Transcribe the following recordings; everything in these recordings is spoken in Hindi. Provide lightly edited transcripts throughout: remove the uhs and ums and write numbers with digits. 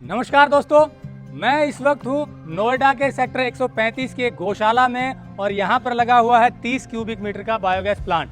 नमस्कार दोस्तों, मैं इस वक्त हूँ नोएडा के सेक्टर 135 के गौशाला में और यहाँ पर लगा हुआ है 30 क्यूबिक मीटर का बायोगैस प्लांट।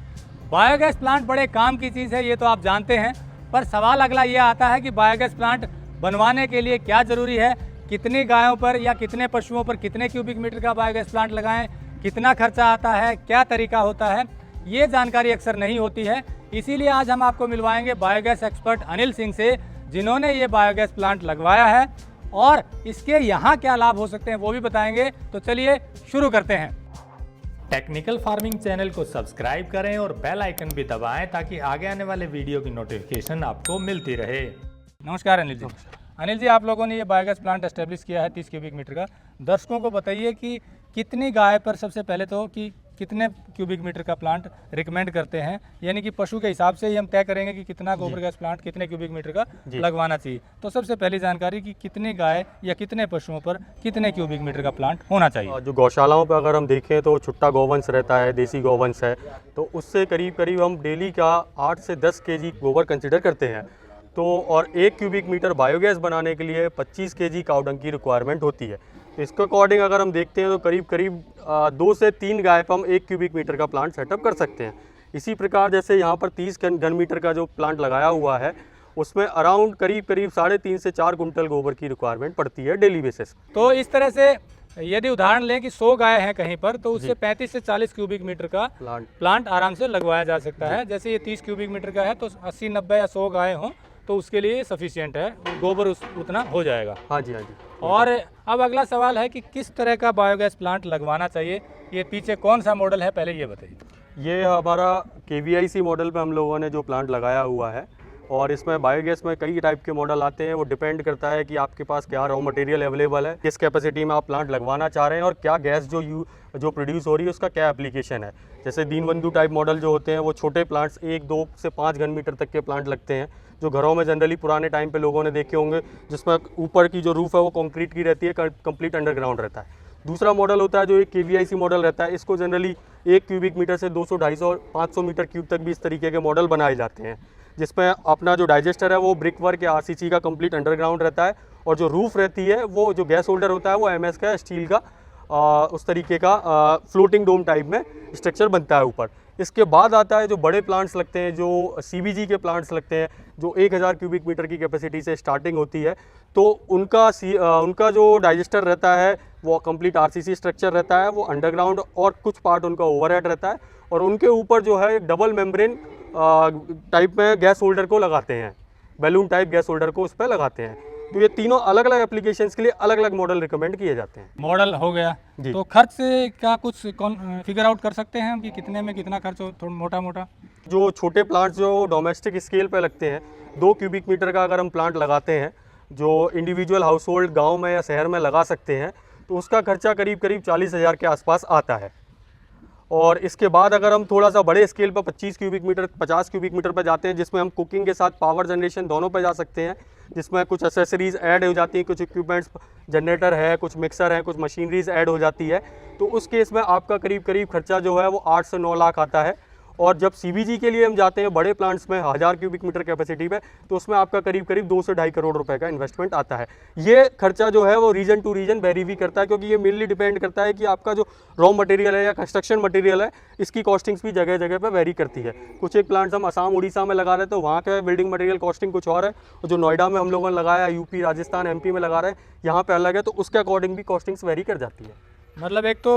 बायोगैस प्लांट बड़े काम की चीज़ है, ये तो आप जानते हैं, पर सवाल अगला ये आता है कि बायोगैस प्लांट बनवाने के लिए क्या ज़रूरी है, कितनी गायों पर या कितने पशुओं पर कितने क्यूबिक मीटर का बायोगैस प्लांट लगाएं, कितना खर्चा आता है, क्या तरीका होता है, ये जानकारी अक्सर नहीं होती है। इसीलिए आज हम आपको मिलवाएंगे बायोगैस एक्सपर्ट अनिल सिंह से, जिन्होंने ये बायोगैस प्लांट लगवाया है और इसके यहाँ क्या लाभ हो सकते हैं वो भी बताएंगे। तो चलिए शुरू करते हैं। टेक्निकल फार्मिंग चैनल को सब्सक्राइब करें और बेल आइकन भी दबाएं ताकि आगे आने वाले वीडियो की नोटिफिकेशन आपको मिलती रहे। नमस्कार अनिल जी। अनिल जी, आप लोगों ने ये बायोगैस प्लांट एस्टेब्लिश किया है 30 क्यूबिक मीटर का। दर्शकों को बताइए कि कितनी गाय पर, सबसे पहले तो, कि कितने क्यूबिक मीटर का प्लांट रिकमेंड करते हैं, यानी कि पशु के हिसाब से ही हम तय करेंगे कि कितना गोबर गैस प्लांट कितने क्यूबिक मीटर का लगवाना चाहिए। तो सबसे पहली जानकारी कि कितनी गाय या कितने पशुओं पर कितने क्यूबिक मीटर का प्लांट होना चाहिए। जो गौशालाओं पर अगर हम देखें तो छुट्टा गौवंश रहता है, देसी गौवंश है, तो उससे करीब करीब हम डेली का 8 से 10 केजी गोबर कंसिडर करते हैं। तो और 1 क्यूबिक मीटर बायोगैस बनाने के लिए 25 केजी काउडंग की रिक्वायरमेंट होती है। तो इसके अकॉर्डिंग अगर हम देखते हैं तो करीब करीब 2 से 3 गाय पर हम 1 क्यूबिक मीटर का प्लांट सेटअप कर सकते हैं। इसी प्रकार जैसे यहाँ पर 30 घन मीटर का जो प्लांट लगाया हुआ है, उसमें अराउंड करीब 3.5 से 4 कुंटल गोबर की रिक्वायरमेंट पड़ती है डेली बेसिस। तो इस तरह से यदि उदाहरण लें कि 100 गाय हैं कहीं पर, तो उससे 35 से 40 क्यूबिक मीटर का प्लांट आराम से लगवाया जा सकता है। जैसे ये 30 क्यूबिक मीटर का है तो 80, 90 या 100 गाय हों तो उसके लिए सफिशिएंट है, गोबर उतना हो जाएगा। हाँ जी, हाँ जी। और अब अगला सवाल है कि किस तरह का बायोगैस प्लांट लगवाना चाहिए। ये पीछे कौन सा मॉडल है, पहले ये बताइए। ये हमारा KVIC मॉडल पे हम लोगों ने जो प्लांट लगाया हुआ है, और इसमें बायोगैस में कई टाइप के मॉडल आते हैं। वो डिपेंड करता है कि आपके पास क्या रॉ मटेरियल अवेलेबल है, किस कैपेसिटी में आप प्लांट लगवाना चाह रहे हैं और क्या गैस जो प्रोड्यूस हो रही है उसका क्या एप्लीकेशन है। जैसे दीनबंधु टाइप मॉडल जो होते हैं वो छोटे प्लांट्स 1, 2 से 5 घन मीटर तक के प्लांट लगते हैं, जो घरों में जनरली पुराने टाइम पे लोगों ने देखे होंगे, जिसमें ऊपर की जो रूफ़ है वो कंक्रीट की रहती है, कंप्लीट अंडरग्राउंड रहता है। दूसरा मॉडल होता है जो एक KVIC मॉडल रहता है। इसको जनरली 1 क्यूबिक मीटर से 200, 250 और 500 मीटर क्यूब तक भी इस तरीके के मॉडल बनाए जाते हैं, जिसमें अपना जो डाइजेस्टर है वो ब्रिक वर्क या RCC का कंप्लीट अंडरग्राउंड रहता है, और जो रूफ़ रहती है वो जो गैस होल्डर होता है वो MS का, स्टील का, उस तरीके का फ्लोटिंग डोम टाइप में स्ट्रक्चर बनता है ऊपर। इसके बाद आता है जो बड़े प्लांट्स लगते हैं, जो CBG के प्लांट्स लगते हैं, जो 1000 क्यूबिक मीटर की कैपेसिटी से स्टार्टिंग होती है। तो उनका जो डाइजेस्टर रहता है वो कंप्लीट RCC स्ट्रक्चर रहता है, वो अंडरग्राउंड, और कुछ पार्ट उनका ओवरहेड रहता है, और उनके ऊपर जो है डबल मेम्ब्रेन टाइप में गैस होल्डर को लगाते हैं, बैलून टाइप गैस होल्डर को उस पर लगाते हैं। तो ये तीनों अलग अलग एप्लीकेशंस के लिए अलग अलग मॉडल रिकमेंड किए जाते हैं। मॉडल हो गया, तो खर्च से क्या कुछ फिगर आउट कर सकते हैं कि कितने में कितना खर्च हो, थोड़ा मोटा मोटा? जो छोटे प्लांट्स जो डोमेस्टिक स्केल पे लगते हैं, 2 क्यूबिक मीटर का अगर हम प्लांट लगाते हैं, जो इंडिविजुअल हाउस होल्ड गाँव में या शहर में लगा सकते हैं, तो उसका खर्चा करीब करीब 40,000 के आसपास आता है। और इसके बाद अगर हम थोड़ा सा बड़े स्केल पर 25 क्यूबिक मीटर, 50 क्यूबिक मीटर पर जाते हैं, जिसमें हम कुकिंग के साथ पावर जनरेशन दोनों पर जा सकते हैं, जिसमें कुछ एसेसरीज़ ऐड हो जाती हैं, कुछ इक्विपमेंट्स, जनरेटर है, कुछ मिक्सर है, कुछ मशीनरीज ऐड हो जाती है, तो उस केस में आपका करीब करीब खर्चा जो है वो 8 से 9 लाख आता है। और जब CBG के लिए हम जाते हैं बड़े प्लांट्स में 1000 क्यूबिक मीटर कैपेसिटी पे, तो उसमें आपका करीब करीब 2 से 2.5 करोड़ रुपए का इन्वेस्टमेंट आता है। ये खर्चा जो है वो रीजन टू रीजन वेरी भी करता है, क्योंकि ये मेनली डिपेंड करता है कि आपका जो रॉ मटेरियल है या कंस्ट्रक्शन मटेरियल है, इसकी कॉस्टिंग्स भी जगह जगह पर वेरी करती है। कुछ एक प्लांट्स हम असम, उड़ीसा में लगा रहे हैं तो वहाँ का बिल्डिंग मटेरियल कॉस्टिंग कुछ और है, और जो नोएडा में हम लोगों ने लगाया, UP, राजस्थान, MP में लगा रहे हैं, यहाँ पर अलग है, तो उसके अकॉर्डिंग भी कॉस्टिंग्स वेरी कर जाती है। मतलब एक तो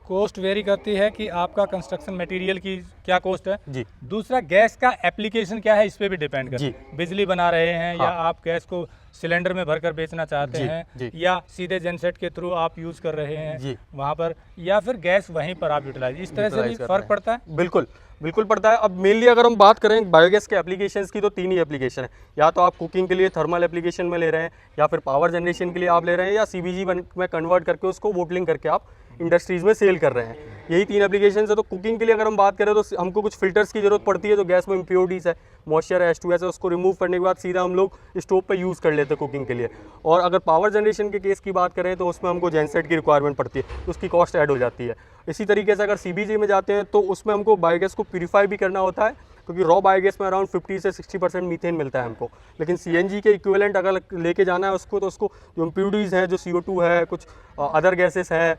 कॉस्ट वेरी करती है कि आपका कंस्ट्रक्शन मटेरियल की क्या कॉस्ट है जी, दूसरा गैस का एप्लीकेशन क्या है, इस पे भी डिपेंड करता है। बिजली बना रहे हैं या आप गैस को सिलेंडर में भरकर बेचना चाहते हैं, या सीधे जेनसेट के थ्रू आप यूज़ कर रहे हैं वहाँ पर, या फिर गैस वहीं पर आप यूटिलाइज, इस तरह से भी फर्क पड़ता है। बिल्कुल बिल्कुल पड़ता है। अब मेनली अगर हम बात करें बायोगैस के एप्लीकेशंस की, तो 3 ही एप्लीकेशन है। या तो आप कुकिंग के लिए थर्मल एप्लीकेशन में ले रहे हैं, या फिर पावर जनरेशन के लिए आप ले रहे हैं, या CBG में कन्वर्ट करके उसको बोटलिंग करके आप इंडस्ट्रीज़ में सेल कर रहे हैं। यही 3 एप्लीकेशन है। तो कुकिंग के लिए अगर हम बात करें तो हमको कुछ फिल्टर्स की ज़रूरत पड़ती है, जो गैस में इम्प्योरिटीज़ है, मॉइस्चर है, H2S है, उसको रिमूव करने के बाद सीधा हम लोग स्टोव पे यूज़ कर लेते हैं कुकिंग के लिए। और अगर पावर जनरेशन के केस की बात करें तो उसमें हमको जेनसेट की रिक्वायरमेंट पड़ती है, तो उसकी कॉस्ट ऐड हो जाती है। इसी तरीके से अगर CBG में जाते हैं तो उसमें हमको बायोगैस को प्यूरीफाई भी करना होता है, क्योंकि रॉ बायोगैस में अराउंड 50 से 60% मीथेन मिलता है हमको। लेकिन CNG के इक्विवेलेंट अगर लेके जाना है उसको, तो उसको जो इम्प्योरिटीज़ हैं, जो CO2 है, कुछ अदर गैसेस हैं,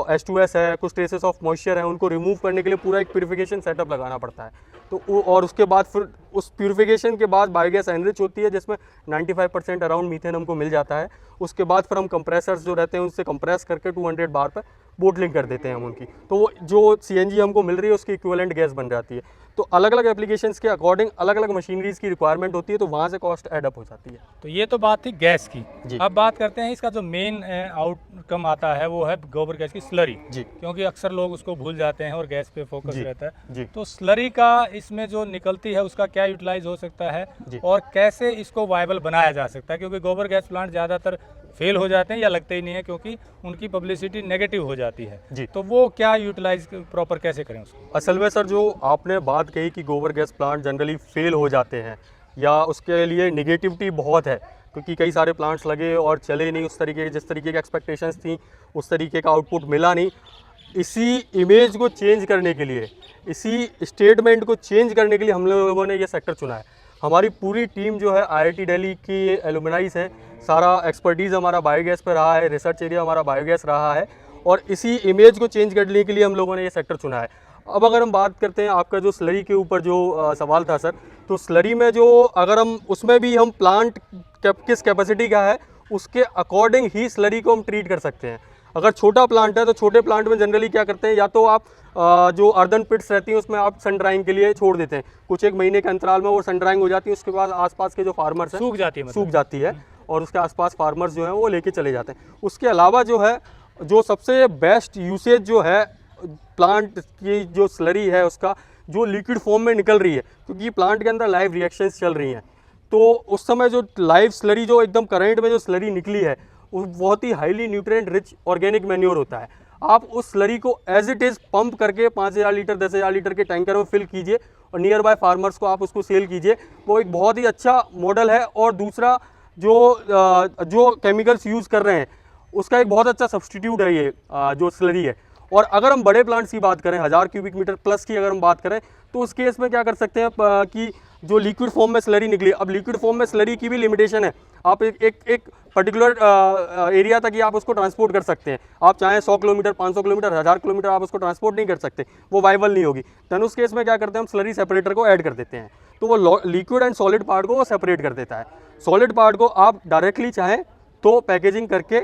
H2S है, कुछ ट्रेसेस ऑफ मॉइस्चर है, उनको रिमूव करने के लिए पूरा एक प्यूरिफिकेशन सेटअप लगाना पड़ता है। तो और उसके बाद फिर उस प्यूरिफिकेशन के बाद बायोगैस एनरिच होती है, जिसमें 95% अराउंड मीथेन हमको मिल जाता है। उसके बाद फिर हम कंप्रेसर्स जो रहते हैं उनसे कंप्रेस करके 200 बार पर बोटलिंग कर देते हैं हम उनकी, तो वो जो CNG हमको मिल रही है उसकी इक्विवेलेंट गैस बन जाती है। तो अलग अलग एप्लीकेशंस के अकॉर्डिंग अलग अलग मशीनरीज की रिक्वायरमेंट होती है, तो वहाँ से कॉस्ट एड अप हो जाती है। तो ये तो बात थी गैस की। जी। अब बात करते हैं इसका जो मेन आउटकम आता है वो है गोबर गैस की स्लरी, जी। क्योंकि अक्सर लोग उसको भूल जाते हैं और गैस पे फोकस जी। रहता जी। है। तो स्लरी का इसमें जो निकलती है उसका क्या यूटिलाइज हो सकता है जी। और कैसे इसको वायबल बनाया जा सकता है, क्योंकि गोबर गैस प्लांट ज़्यादातर फेल हो जाते हैं या लगते ही नहीं है, क्योंकि उनकी पब्लिसिटी नेगेटिव हो जाती है। जी। तो वो क्या यूटिलाइज प्रॉपर कैसे करें उसको? असल में सर, जो आपने बात कही कि गोबर गैस प्लांट जनरली फेल हो जाते हैं या उसके लिए निगेटिविटी बहुत है, क्योंकि कई सारे प्लांट्स लगे और चले नहीं उस तरीके, जिस तरीके की एक्सपेक्टेशंस थी उस तरीके का आउटपुट मिला नहीं। इसी इमेज को चेंज करने के लिए, इसी स्टेटमेंट को चेंज करने के लिए हम लोगों ने ये सेक्टर चुना है। हमारी पूरी टीम जो है IIT दिल्ली की एलुमनाइज है, सारा एक्सपर्टीज़ हमारा बायोगैस पर रहा है, रिसर्च एरिया हमारा बायोगैस रहा है, और इसी इमेज को चेंज करने के लिए हम लोगों ने ये सेक्टर चुना है। अब अगर हम बात करते हैं आपका जो स्लरी के ऊपर जो सवाल था सर, तो स्लरी में जो अगर हम उसमें भी हम प्लांट किस कैपेसिटी का है उसके अकॉर्डिंग ही स्लरी को हम ट्रीट कर सकते हैं। अगर छोटा प्लांट है तो छोटे प्लांट में जनरली क्या करते हैं, या तो आप जो अर्दन पिट्स रहती हैं उसमें आप सन ड्राइंग के लिए छोड़ देते हैं, कुछ एक महीने के अंतराल में वो सन ड्राइंग हो जाती है, उसके बाद आसपास के जो फार्मर्स हैं सूख जाती है, सूख जाती है, और उसके आसपास फार्मर्स जो हैं वो लेके चले जाते हैं। उसके अलावा जो है, जो सबसे बेस्ट यूसेज जो है प्लांट की जो स्लरी है उसका, जो लिक्विड फॉर्म में निकल रही है, क्योंकि प्लांट के अंदर लाइव रिएक्शंस चल रही हैं, तो उस समय जो लाइव स्लरी जो एकदम करंट में जो स्लरी निकली है वो बहुत ही highly nutrient rich organic manure होता है। आप उस स्लरी को एज इट इज़ पंप करके 5000 लीटर 10,000 लीटर के टैंकर में फिल कीजिए और नियर बाय फार्मर्स को आप उसको सेल कीजिए। वो एक बहुत ही अच्छा मॉडल है। और दूसरा, जो केमिकल्स यूज़ कर रहे हैं उसका एक बहुत अच्छा सब्सटीट्यूट है ये जो स्लरी है। और अगर हम बड़े प्लांट्स की बात करें, 1000 क्यूबिक मीटर प्लस की अगर हम बात करें, तो उस केस में क्या कर सकते हैं कि जो लिक्विड फॉर्म में स्लरी निकली, अब लिक्विड फॉर्म में स्लरी की भी लिमिटेशन है, आप एक पर्टिकुलर एरिया तक ही आप उसको ट्रांसपोर्ट कर सकते हैं। आप चाहें 100 किलोमीटर, 500 किलोमीटर, 1000 किलोमीटर आप उसको ट्रांसपोर्ट नहीं कर सकते, वो वाइबल नहीं होगी। देन उस केस में क्या करते हैं, हम स्लरी सेपरेटर को ऐड कर देते हैं, तो वो लिक्विड एंड सॉलिड पार्ट को वो सेपरेट कर देता है। सॉलिड पार्ट को आप डायरेक्टली चाहें तो पैकेजिंग करके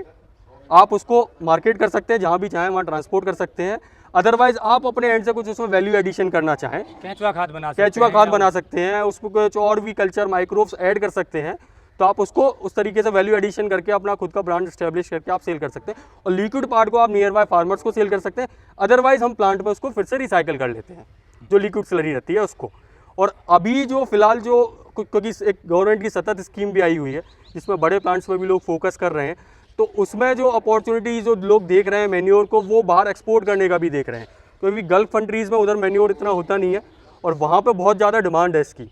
आप उसको मार्केट कर सकते हैं, जहाँ भी चाहें वहाँ ट्रांसपोर्ट कर सकते हैं। अदरवाइज आप अपने एंड से कुछ उसमें वैल्यू एडिशन करना चाहें, केंचुआ खाद बना सकते हैं, केंचुआ खाद बना सकते हैं, उसमें कुछ और भी कल्चर माइक्रोब्स ऐड कर सकते हैं, तो आप उसको उस तरीके से वैल्यू एडिशन करके अपना खुद का ब्रांड एस्टेब्लिश करके आप सेल कर सकते हैं। और लिक्विड पार्ट को आप नियर बाय फार्मर्स को सेल कर सकते हैं। अदरवाइज हम प्लांट में उसको फिर से रिसाइकिल कर लेते हैं, जो लिक्विड स्लरी रहती है उसको। और अभी जो फिलहाल जो, क्योंकि एक गवर्नमेंट की सतत स्कीम भी आई हुई है जिसमें बड़े प्लांट्स पर भी लोग फोकस कर रहे हैं, तो उसमें जो अपॉर्चुनिटी जो लोग देख रहे हैं मैन्योर को, वो बाहर एक्सपोर्ट करने का भी देख रहे हैं, क्योंकि गल्फ कंट्रीज़ में उधर मैन्योर इतना होता नहीं है और वहाँ पे बहुत ज़्यादा डिमांड है इसकी।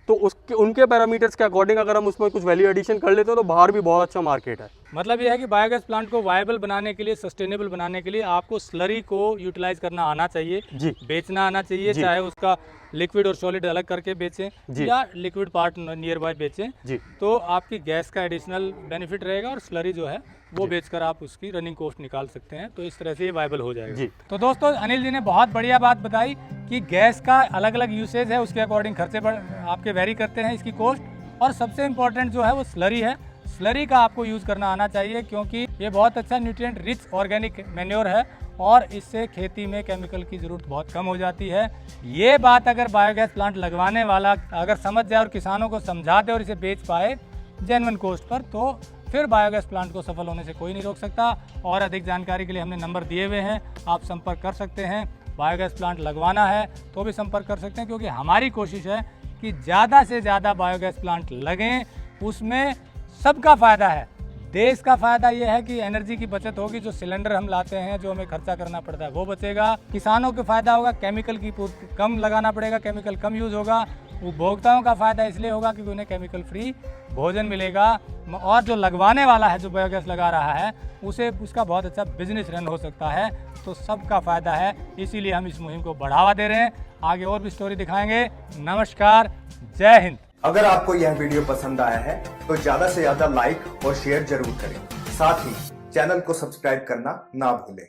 तो उनके पैरामीटर्स के अकॉर्डिंग अगर हम उसमें कुछ वैल्यू एडिशन कर लेते हैं तो बाहर भी बहुत अच्छा मार्केट है। मतलब यह है कि बायोगैस प्लांट को वायबल बनाने के लिए, सस्टेनेबल बनाने के लिए आपको स्लरी को यूटिलाइज करना आना चाहिए जी, बेचना आना चाहिए, चाहे उसका लिक्विड और सॉलिड अलग करके बेचें या लिक्विड पार्ट नियर बाय बेचें जी, तो आपकी गैस का एडिशनल बेनिफिट रहेगा और स्लरी जो है वो बेचकर आप उसकी रनिंग कॉस्ट निकाल सकते हैं। तो इस तरह से ये वायबल हो जाएगा जी। तो दोस्तों, अनिल जी ने बहुत बढ़िया बात बताई कि गैस का अलग अलग यूसेज है, उसके अकॉर्डिंग खर्चे आपके वेरी करते हैं इसकी कॉस्ट, और सबसे इम्पोर्टेंट जो है वो स्लरी है। स्लरी का आपको यूज़ करना आना चाहिए, क्योंकि ये बहुत अच्छा न्यूट्रिएंट रिच ऑर्गेनिक मैन्योर है और इससे खेती में केमिकल की ज़रूरत बहुत कम हो जाती है। ये बात अगर बायोगैस प्लांट लगवाने वाला अगर समझ जाए और किसानों को समझा दे और इसे बेच पाए जेन्युइन कॉस्ट पर, तो फिर बायोगैस प्लांट को सफल होने से कोई नहीं रोक सकता। और अधिक जानकारी के लिए हमने नंबर दिए हुए हैं, आप संपर्क कर सकते हैं। बायोगैस प्लांट लगवाना है तो भी संपर्क कर सकते हैं, क्योंकि हमारी कोशिश है कि ज़्यादा से ज़्यादा बायोगैस प्लांट लगें, उसमें सबका फ़ायदा है। देश का फायदा ये है कि एनर्जी की बचत होगी, जो सिलेंडर हम लाते हैं, जो हमें खर्चा करना पड़ता है वो बचेगा। किसानों को फायदा होगा, केमिकल की कम लगाना पड़ेगा, केमिकल कम यूज होगा। उपभोक्ताओं का फायदा इसलिए होगा क्योंकि उन्हें केमिकल फ्री भोजन मिलेगा, और जो लगवाने वाला है, जो बायोगैस लगा रहा है, उसे उसका बहुत अच्छा बिजनेस रन हो सकता है। तो सबका फायदा है, इसीलिए हम इस मुहिम को बढ़ावा दे रहे हैं। आगे और भी स्टोरी दिखाएंगे। नमस्कार, जय हिंद। अगर आपको यह वीडियो पसंद आया है तो ज्यादा से ज्यादा लाइक और शेयर जरूर करें। साथ ही चैनल को सब्सक्राइब करना ना भूलें।